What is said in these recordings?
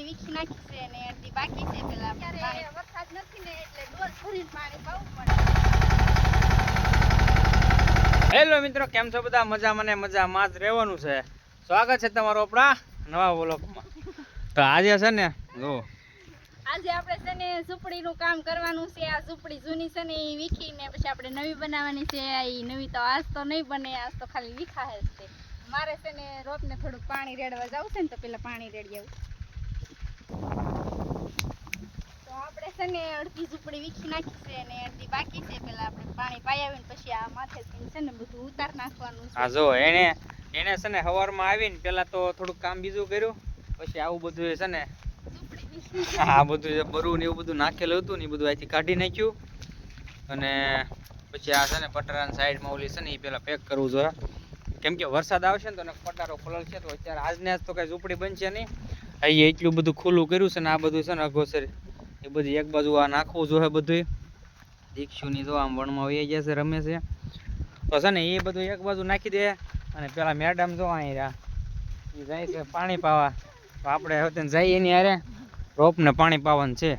વીખી નાખી છે અને અડધી બાકી છે. પેલા અત્યારે વરસાદ નથી ને એટલે ડોલ ભરીને પાણી પાવું પડે. હેલો મિત્રો, કેમ છો બધા? મજામાં ને મજામાં જ રહેવાનું છે. સ્વાગત છે તમારો આપણા નવા વ્લોગમાં. તો આજે છે ને જો આજે આપણે છે ને ઝૂંપડીનું કામ કરવાનું છે. આ ઝૂંપડી જૂની છે ને એ વીખીને પછી આપણે નવી બનાવવાની છે. એ નવી તો આજ તો નહીં બને, આજ તો ખાલી વીખાય જ છે. મારે છે ને રોપને થોડુંક પાણી રેડવા જવું છે ને, તો પેલા પાણી રેડી આવું. તો આપણે છે ને અડધી ઝૂંપડી વીખી નાખી છે અને અડધી બાકી છે. પેલા આપણે પાણી પાઈ આવીને પછી આ માથેથી છે ને બધું ઉતાર નાખવાનું છે. હા જો એને છે ને સવારમાં આવીને પેલા તો થોડુંક કામ બીજું કર્યું, પછી આવું બધું છે ને આ બધું બરું ને એવું બધું નાખેલું હતું ને એ બધું અહીંથી કાઢી નાખ્યું. અને પછી આ છે ને પટરાની સાઈડમાં ઓલી છે ને એ પેલા પેક કરવું જોઈએ, કેમ કે વરસાદ આવશે ને તો પટારો ખોલેલ છે. તો અત્યારે આજને આજ તો કઈ ઝૂંપડી બનશે નહીં. અહીં એટલું બધું ખુલ્લું કર્યું છે ને આ બધું છે ને અઘોસર એ બધી એક બાજુ આ નાખવું જોઈએ. બધું દીક્ષુની તો આમ વણમાં વહી ગયા છે, રમે છે. તો છે ને એ બધું એક બાજુ નાખી દે. અને પેલા મેડમ જો અહીં રહ્યા, એ જાય છે પાણી પાવા. તો આપણે હવે જઈએ એની હારે રોપને પાણી પાવાનું છે.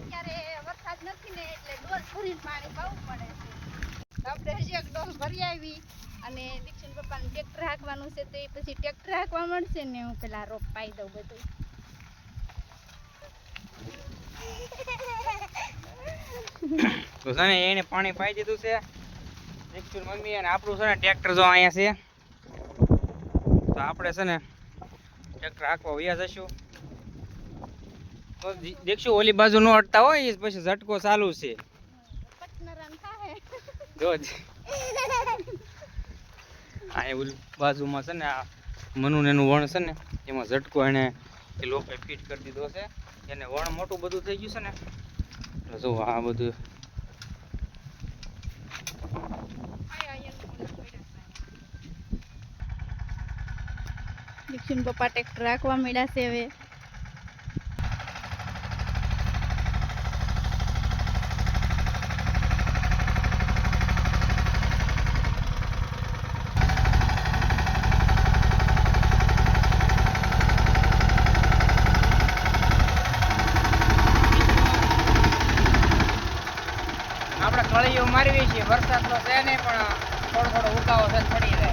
અત્યારે વરસાદ નથી ને એટલે ડોલ ભરીને પાણી પાવું પડે છે. આપણે હજી એક ડોલ ભરી આવી અને દીક્ષુન પપ્પાને ટ્રેક્ટર હાંકવાનું છે. તો એ પછી ટ્રેક્ટર હાંકવા મળશે ને હું પેલા રોપ પાઈ દઉં બધું. તો છે ને એને પાણી પાઈ દીધું છે દીક્ષુન મમ્મી. અને આપણું છે ને ટ્રેક્ટર જો અહીંયા છે. તો આપણે છે ને ટ્રેક્ટર હાંકવા વયા જશું. તો દીક્ષુ ઓલી બાજુ ન અટતા હોય, એ પછી ઝટકો ચાલુ છે. જો આ ઓલી બાજુમાં છે ને આ મનુને એનું વણ છે ને એમાં ઝટકો એને એ લોકોએ ફિટ કરી દીધો છે. એને વણ મોટું બધું થઈ ગયું છે ને, એટલે જો આ બધું દીક્ષુન પપ્પા ટ્રેક્ટર હાંકવા મળ્યા છે હવે. આપણે કળીઓ મારવી છીએ. વરસાદ તો છે નહીં, પણ થોડો થોડો ઉગાવો છે, પડી રહે.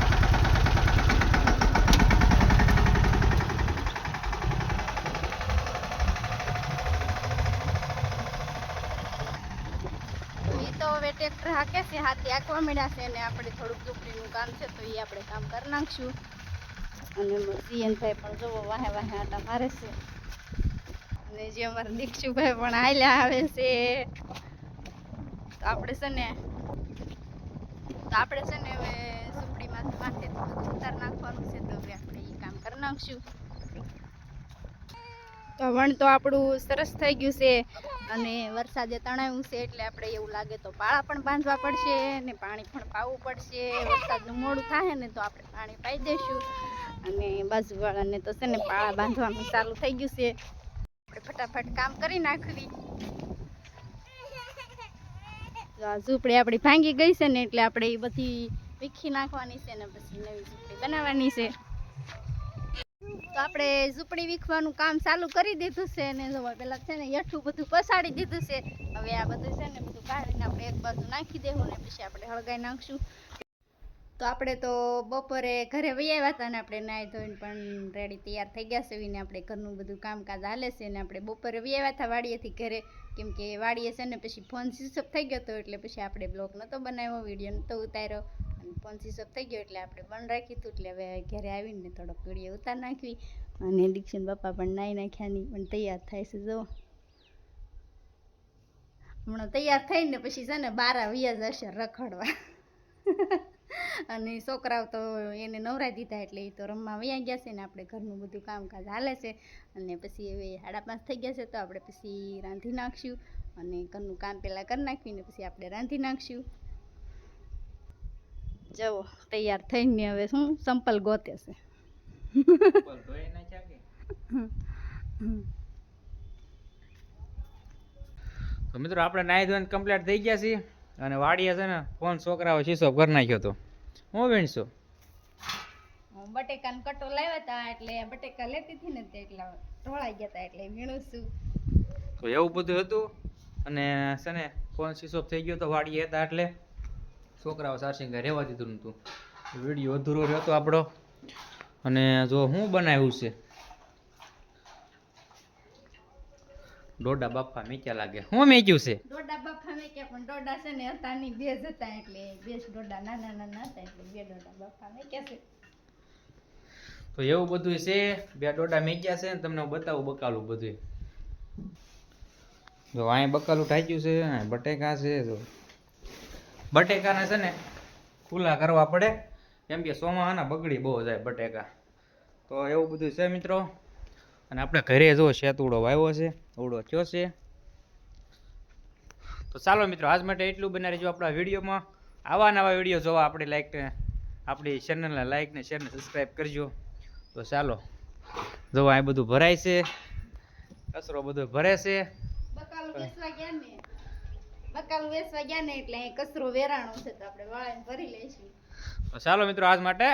તો હવે ટ્રેક્ટર હાકે છે, હાથી હાંકવા મળ્યા છે. અને આપણે થોડુંક ઝૂંપડીનું કામ છે તો એ આપણે કામ કરી નાખશું. અને સીએનભાઈ પણ જોવો વાહે વાહે આટા મારે છે. અને જે અમારા દીક્ષુભાઈ પણ હાલ્યા આવે છે. તો આપણે છે ને હવે ઝૂંપડીમાં માથેથી બધું ઉતાર નાખવાનું છે. તો હવે આપણે એ કામ કરી નાખશું. તો વણ તો આપણું સરસ થઈ ગયું છે અને વરસાદે તણાવ્યું છે એટલે આપણે એવું લાગે તો પાળા પણ બાંધવા પડશે ને પાણી પણ પાવું પડશે. વરસાદનું મોડું થાય ને તો આપણે પાણી પાઈ દઈશું. અને બાજુવાળાને તો છે ને પાળા બાંધવાનું ચાલુ થઈ ગયું છે. આપણે ફટાફટ કામ કરી નાખવી. ઝૂંપડી આપણી ભાંગી ગઈ છે ને એટલે આપણે એ બધી વીખી નાખવાની છે ને પછી નવી ઝૂંપડી બનાવવાની છે. તો આપણે ઝૂંપડી વીખવાનું કામ ચાલુ કરી દીધું છે. અને જોવા પેલા છે ને હેઠું બધું પસાડી દીધું છે. હવે આ બધું છે ને બધું કાઢીને આપણે એક બાજુ નાખી દેવું ને પછી આપણે હળગાઈ નાખશું. તો આપણે તો બપોરે ઘરે વહી આવ્યા હતા ને આપણે નાહી ધોઈને પણ રેડી તૈયાર થઈ ગયા છે. ને આપણે ઘરનું બધું કામકાજ હાલે છે. ને આપણે બપોરે વહી આવ્યા હતા વાડીએથી ઘરે, કેમ કે વાડીએ છે ને પછી ફોન સ્વિચ ઓફ થઈ ગયો હતો એટલે પછી આપણે બ્લોગ નહોતો બનાવ્યો, વિડીયો નહોતો ઉતાર્યો. અને ફોન સ્વિચ ઓફ થઈ ગયો એટલે આપણે બંધ રાખ્યું હતું. એટલે હવે ઘરે આવીને થોડોક વિડીયો ઉતાર નાખવી. અને દીક્ષુન પપ્પા પણ નાહી નાખ્યા ની પણ તૈયાર થાય છે. જો હમણાં તૈયાર થઈને પછી છે ને 12 વાગ્યા જશે રખડવા. અને છોકરાઓ તો એને નવરાઈ દીધા એટલે એ તો રમવા વયા ગયા છે. ને આપણે ઘરનું બધું કામકાજ હાલે છે. અને પછી હવે 5:30 થઈ ગયા છે તો આપણે પછી રાંધી નાખશું. અને ઘરનું કામ પહેલાં કરી નાખીને પછી આપણે રાંધી નાખશું. જવો તૈયાર થઈને હવે શું સંપલ ગોતે છે. તો મિત્રો આપણે નાહી ધોઈને કમ્પ્લીટ થઈ ગયા છીએ. અને વાડીએ છે ને ફોન છોકરાઓ શીશો કરી નાખ્યો હતો. હું વીણશો બટેકાનો કટો લાવ્યા હતા એટલે બટેકા લેતી હતી ને તે એટલા ઢોળાઈ ગયા હતા એટલે વીણું છું. તો એવું બધું હતું. અને છે ને ફોન સ્વિચ ઓફ થઈ ગયો તો વાડીએ હતા એટલે છોકરાઓ સારસિંગા રહેવા દીધું નતું. વિડીયો અધૂરો રહ્યો હતો આપણો. અને જો હું બનાવ્યું છે ડોડા બાફા મેક્યા લાગે. હું મેક્યું છે? ડોડા બાફા મેક્યા પણ ડોડા છે ને હતા નહીં, બે જ હતા એટલે બે જ ડોડા નાના નાના હતા એટલે બે ડોડા બાફા મેક્યા છે. તો એવું બધું છે. બે ડોડા મેક્યા છે ને તમને હું બતાવું બકાલું બધું. જો અહીં બકાલું ઢાંક્યું છે, અહીં બટેકા છે. જો બટેકાને છે ને ખુલ્લા કરવા પડે કેમ કે ચોમાસાના બગડી બહુ જાય બટેકા. તો એવું બધું છે મિત્રો. અને આપણે ઘરે જો શેતુડો વાવ્યો છે, ઓવડો થયો છે. તો ચાલો મિત્રો આજ માટે એટલું બનાવી રહેજો આપણા વિડીયોમાં. આવા નવા વિડીયો જોવા આપણી ચેનલને લાઈક ને શેર ને સબસ્ક્રાઈબ કરજો. તો ચાલો જો આ બધું ભરાય છે, કચરો બધો ભરે છે. બકાલું વેચવા ગયા ને એટલે અહીં કચરો વેરાણો છે તો આપણે વાળીને ભરી લઈશું. તો ચાલો મિત્રો આજ માટે